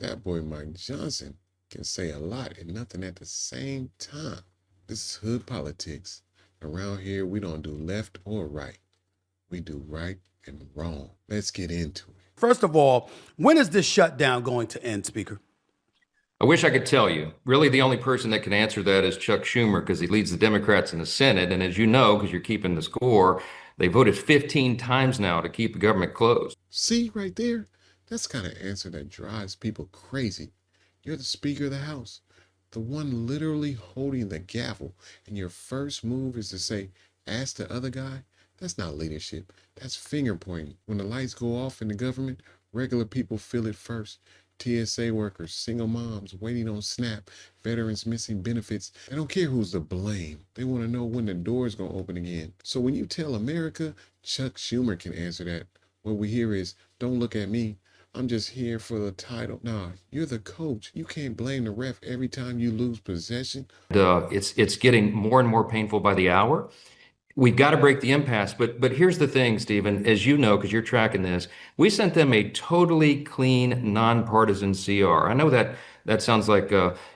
That boy Mike Johnson can say a lot and nothing at the same time. This is hood politics. Around here, we don't do left or right. We do right and wrong. Let's get into it. First of all, when is this shutdown going to end, Speaker? I wish I could tell you. Really, the only person that can answer that is Chuck Schumer because he leads the Democrats in the Senate. And as you know, because you're keeping the score, they voted 15 times now to keep the government closed. See right there? That's the kind of answer that drives people crazy. You're the Speaker of the House, the one literally holding the gavel, and your first move is to say, ask the other guy? That's not leadership. That's finger pointing. When the lights go off in the government, regular people feel it first. TSA workers, single moms waiting on SNAP, veterans missing benefits. They don't care who's to blame. They want to know when the door's going to open again. So when you tell America, Chuck Schumer can answer that. What we hear is, don't look at me. I'm just here for the title. Nah, you're the coach. You can't blame the ref every time you lose possession. It's getting more and more painful by the hour. We've got to break the impasse. But here's the thing, Stephen, as you know, because you're tracking this, we sent them a totally clean, nonpartisan CR. I know that sounds like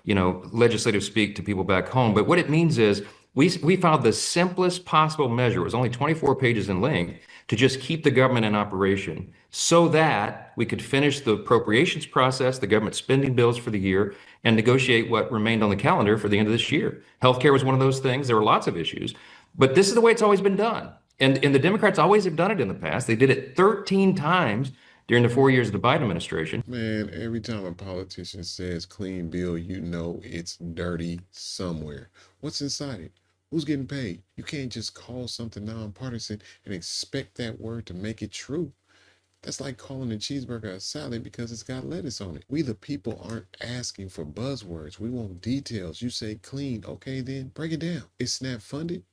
legislative speak to people back home, but what it means is we filed the simplest possible measure. It was only 24 pages in length to just keep the government in operation so that we could finish the appropriations process, the government spending bills for the year, and negotiate what remained on the calendar for the end of this year. Healthcare was one of those things. There were lots of issues. But this is the way it's always been done. And the Democrats always have done it in the past. They did it 13 times during the 4 years of the Biden administration. Man, every time a politician says clean bill, you know it's dirty somewhere. What's inside it? Who's getting paid? You can't just call something nonpartisan and expect that word to make it true. That's like calling a cheeseburger a salad because it's got lettuce on it. We the people aren't asking for buzzwords. We want details. You say clean. Okay, then break it down. Is SNAP funded?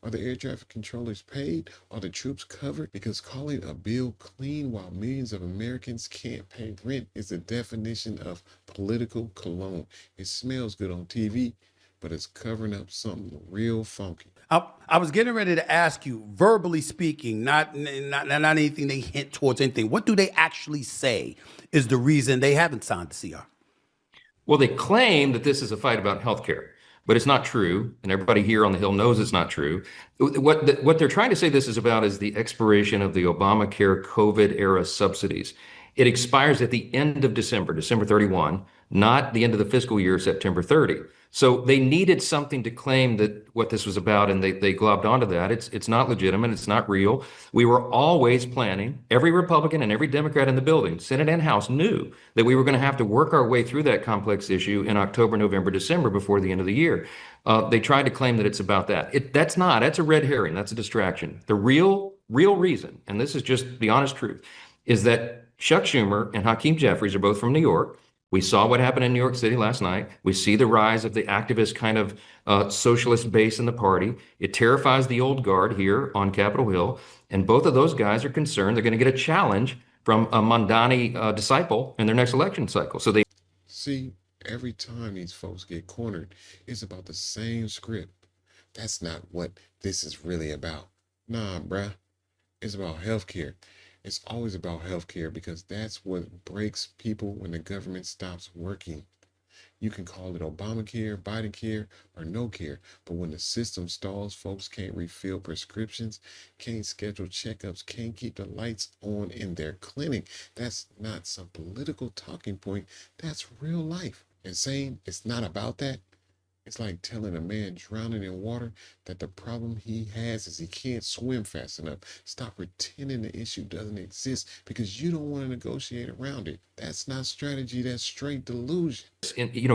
Are the air traffic controllers paid? Are the troops covered? Because calling a bill clean while millions of Americans can't pay rent is the definition of political cologne. It smells good on TV, but it's covering up something real funky. I was getting ready to ask you, verbally speaking, not anything they hint towards anything. What do they actually say is the reason they haven't signed the CR? Well, they claim that this is a fight about healthcare, but it's not true. And everybody here on the Hill knows it's not true. What they're trying to say this is about is the expiration of the Obamacare COVID era subsidies. It expires at the end of December 31, not the end of the fiscal year, September 30. So they needed something to claim that what this was about, and they globbed onto that. It's not legitimate. It's not real. We were always planning, every Republican and every Democrat in the building, Senate and House, knew that we were going to have to work our way through that complex issue in October, November, December before the end of the year. They tried to claim that it's about that. That's not. That's a red herring. That's a distraction. The real reason, and this is just the honest truth, is that Chuck Schumer and Hakeem Jeffries are both from New York. We saw what happened in New York City last night. We see the rise of the activist kind of socialist base in the party. It terrifies the old guard here on Capitol Hill. And both of those guys are concerned they're going to get a challenge from a Mondani disciple in their next election cycle. So they see, every time these folks get cornered, it's about the same script. That's not what this is really about. Nah, bruh. It's about healthcare. It's always about healthcare because that's what breaks people when the government stops working. You can call it Obamacare, Biden care, or no care, but when the system stalls, folks can't refill prescriptions, can't schedule checkups, can't keep the lights on in their clinic. That's not some political talking point. That's real life. And saying it's not about that, it's like telling a man drowning in water that the problem he has is he can't swim fast enough. Stop pretending the issue doesn't exist because you don't want to negotiate around it. That's not strategy, that's straight delusion.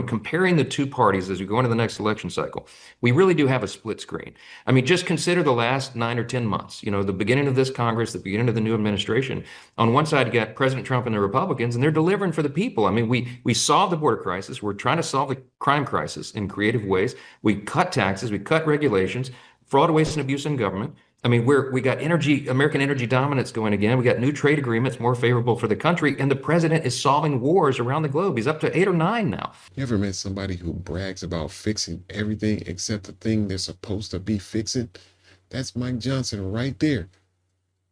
comparing the two parties as we go into the next election cycle, we really do have a split screen. I mean, just consider the last 9 or 10 months, the beginning of this Congress, the beginning of the new administration. On one side, you got President Trump and the Republicans, and they're delivering for the people. I mean, we solved the border crisis. We're trying to solve the crime crisis in creative ways. We cut taxes, we cut regulations, fraud, waste, and abuse in government. I mean, we got American energy dominance going again. We got new trade agreements more favorable for the country, and the president is solving wars around the globe. He's up to 8 or 9 now. You ever met somebody who brags about fixing everything except the thing they're supposed to be fixing? That's Mike Johnson right there.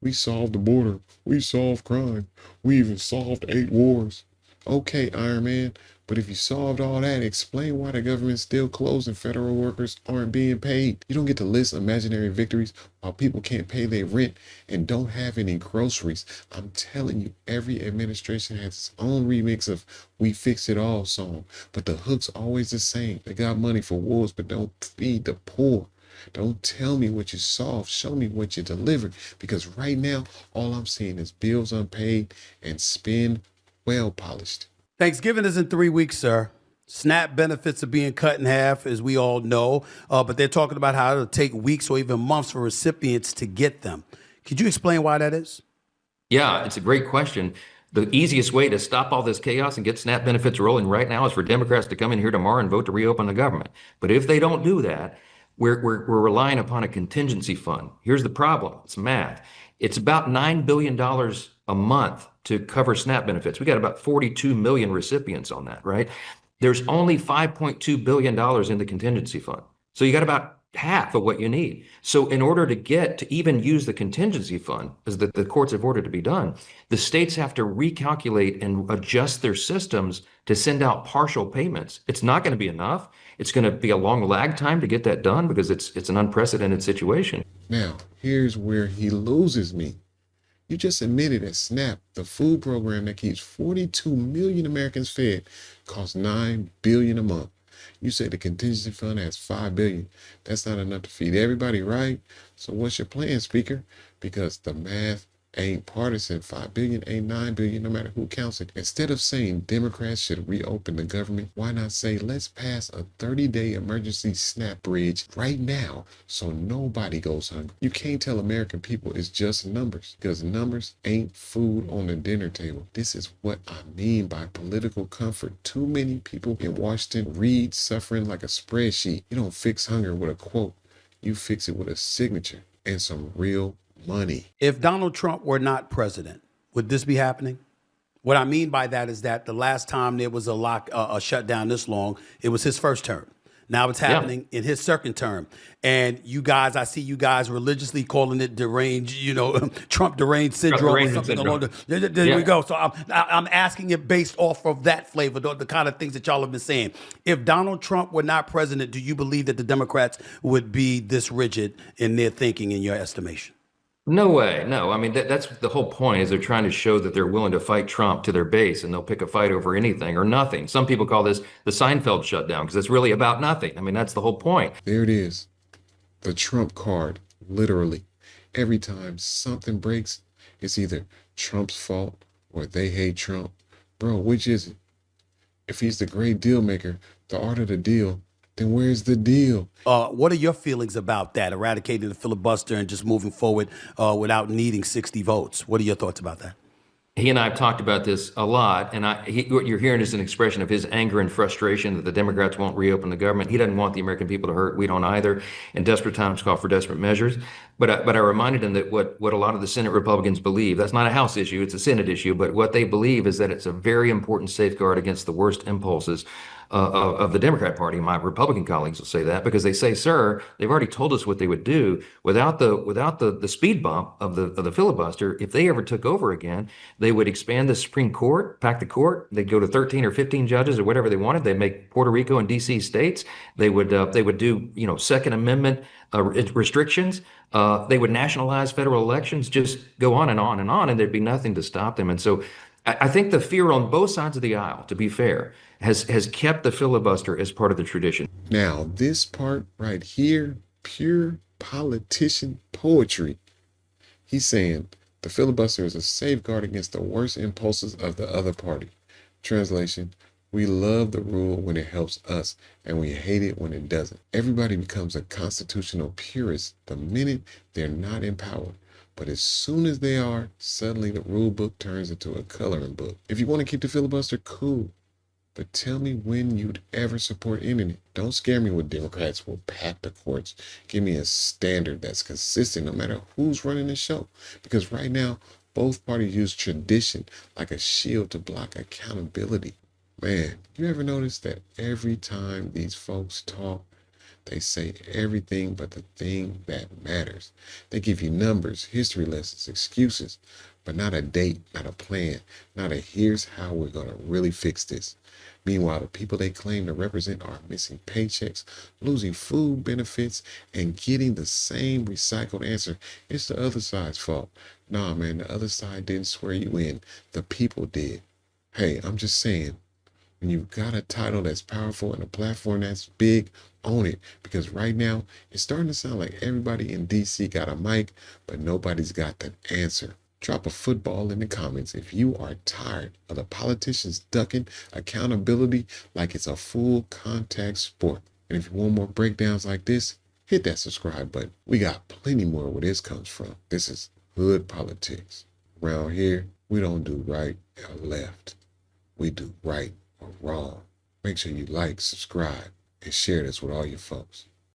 We solved the border. We solved crime. We even solved 8 wars. Okay, Iron Man, but if you solved all that, explain why the government's still closed and federal workers aren't being paid. You don't get to list imaginary victories while people can't pay their rent and don't have any groceries. I'm telling you, every administration has its own remix of "We Fix It All" song, but the hook's always the same. They got money for wars, but don't feed the poor. Don't tell me what you solved. Show me what you delivered. Because right now, all I'm seeing is bills unpaid and spend well polished. Thanksgiving is in 3 weeks, sir. SNAP benefits are being cut in half, as we all know, but they're talking about how it'll take weeks or even months for recipients to get them. Could you explain why that is? Yeah, it's a great question. The easiest way to stop all this chaos and get SNAP benefits rolling right now is for Democrats to come in here tomorrow and vote to reopen the government. But if they don't do that, we're relying upon a contingency fund. Here's the problem. It's math. It's about $9 billion a month to cover SNAP benefits. We got about 42 million recipients on that, right? There's only $5.2 billion in the contingency fund. So you got about half of what you need. So in order to get to even use the contingency fund, as the courts have ordered to be done, the states have to recalculate and adjust their systems to send out partial payments. It's not going to be enough. It's going to be a long lag time to get that done because it's an unprecedented situation. Now, here's where he loses me. You just admitted that SNAP, the food program that keeps 42 million Americans fed, costs $9 billion a month. You say the contingency fund has $5 billion. That's not enough to feed everybody, right? So what's your plan, Speaker? Because the math ain't partisan. 5 billion ain't 9 billion, no matter who counts it. Instead of saying Democrats should reopen the government, why not say let's pass a 30-day emergency SNAP bridge right now so nobody goes hungry? You can't tell American people it's just numbers, because numbers ain't food on the dinner table. This is what I mean by political comfort. Too many people in Washington read suffering like a spreadsheet. You don't fix hunger with a quote. You fix it with a signature and some real money. If Donald Trump were not president, would this be happening? What I mean by that is that the last time there was a shutdown this long, it was his first term. Now it's happening in his second term. And you guys, I see you guys religiously calling it deranged, Trump deranged syndrome or something along there we go. So I'm asking it based off of that flavor, the kind of things that y'all have been saying. If Donald Trump were not president, do you believe that the Democrats would be this rigid in their thinking, in your estimation? No way. No. I mean, that's the whole point is they're trying to show that they're willing to fight Trump to their base and they'll pick a fight over anything or nothing. Some people call this the Seinfeld shutdown because it's really about nothing. I mean, that's the whole point. There it is. The Trump card, literally. Every time something breaks, it's either Trump's fault or they hate Trump. Bro, which is it? If he's the great deal maker, the art of the deal, then where's the deal? What are your feelings about that, eradicating the filibuster and just moving forward without needing 60 votes? What are your thoughts about that? He and I have talked about this a lot, and what you're hearing is an expression of his anger and frustration that the Democrats won't reopen the government. He doesn't want the American people to hurt. We don't either. And desperate times call for desperate measures. But I reminded him that what a lot of the Senate Republicans believe, that's not a House issue, it's a Senate issue, but what they believe is that it's a very important safeguard against the worst impulses of the Democrat Party. My Republican colleagues will say that because they say, sir, they've already told us what they would do without the speed bump of the filibuster. If they ever took over again, they would expand the Supreme Court, pack the court. They'd go to 13 or 15 judges or whatever they wanted. They'd make Puerto Rico and DC states. They would do Second Amendment restrictions. They would nationalize federal elections. Just go on and on and on, and there'd be nothing to stop them. And so I think the fear on both sides of the aisle, to be fair, has kept the filibuster as part of the tradition. Now, this part right here, pure politician poetry. He's saying the filibuster is a safeguard against the worst impulses of the other party. Translation: we love the rule when it helps us, and we hate it when it doesn't. Everybody becomes a constitutional purist the minute they're not in power. But as soon as they are, suddenly the rule book turns into a coloring book. If you want to keep the filibuster, cool. But tell me when you'd ever support ending it. Don't scare me with Democrats will pack the courts. Give me a standard that's consistent no matter who's running the show. Because right now, both parties use tradition like a shield to block accountability. Man, you ever notice that every time these folks talk, they say everything but the thing that matters? They give you numbers, history lessons, excuses, but not a date, not a plan, not a here's how we're going to really fix this. Meanwhile, the people they claim to represent are missing paychecks, losing food benefits, and getting the same recycled answer. It's the other side's fault. Nah, man, the other side didn't swear you in. The people did. Hey, I'm just saying, when you've got a title that's powerful and a platform that's big, own it. Because right now, it's starting to sound like everybody in DC got a mic, but nobody's got the answer. Drop a football in the comments if you are tired of the politicians ducking accountability like it's a full contact sport. And if you want more breakdowns like this, hit that subscribe button. We got plenty more where this comes from. This is hood politics. Around here, we don't do right or left. We do right or wrong. Make sure you like, subscribe, and share this with all your folks.